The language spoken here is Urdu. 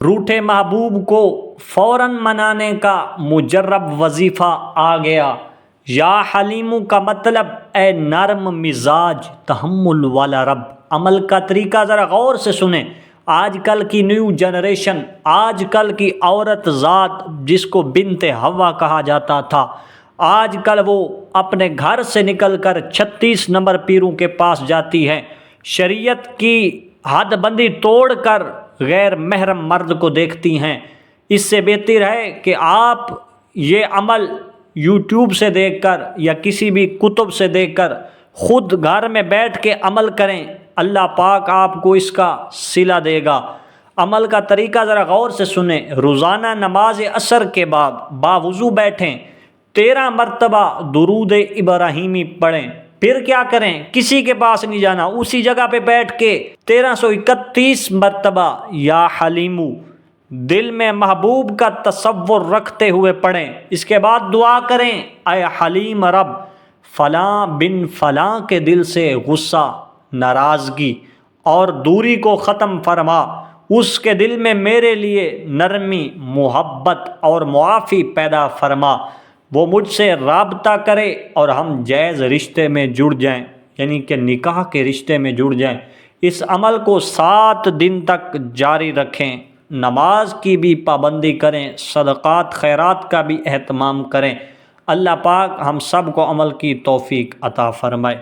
روٹھے محبوب کو فوراً منانے کا مجرب وظیفہ آ گیا۔ یا حلیمو کا مطلب اے نرم مزاج تحمل والا رب۔ عمل کا طریقہ ذرا غور سے سنیں۔ آج کل کی نیو جنریشن، آج کل کی عورت ذات جس کو بنت حوا کہا جاتا تھا، آج کل وہ اپنے گھر سے نکل کر 36 نمبر پیروں کے پاس جاتی ہے، شریعت کی حد بندی توڑ کر غیر محرم مرد کو دیکھتی ہیں۔ اس سے بہتر ہے کہ آپ یہ عمل یوٹیوب سے دیکھ کر یا کسی بھی کتب سے دیکھ کر خود گھر میں بیٹھ کے عمل کریں، اللہ پاک آپ کو اس کا صلہ دے گا۔ عمل کا طریقہ ذرا غور سے سنیں۔ روزانہ نماز عصر کے بعد باوضو بیٹھیں، 13 مرتبہ درود ابراہیمی پڑھیں۔ پھر کیا کریں؟ کسی کے پاس نہیں جانا، اسی جگہ پہ بیٹھ کے 1331 مرتبہ یا حلیمو دل میں محبوب کا تصور رکھتے ہوئے پڑھیں۔ اس کے بعد دعا کریں، اے حلیم رب، فلاں بن فلاں کے دل سے غصہ، ناراضگی اور دوری کو ختم فرما، اس کے دل میں میرے لیے نرمی، محبت اور معافی پیدا فرما، وہ مجھ سے رابطہ کرے اور ہم جائز رشتے میں جڑ جائیں، یعنی کہ نکاح کے رشتے میں جڑ جائیں۔ اس عمل کو 7 دن تک جاری رکھیں، نماز کی بھی پابندی کریں، صدقات خیرات کا بھی اہتمام کریں۔ اللہ پاک ہم سب کو عمل کی توفیق عطا فرمائے۔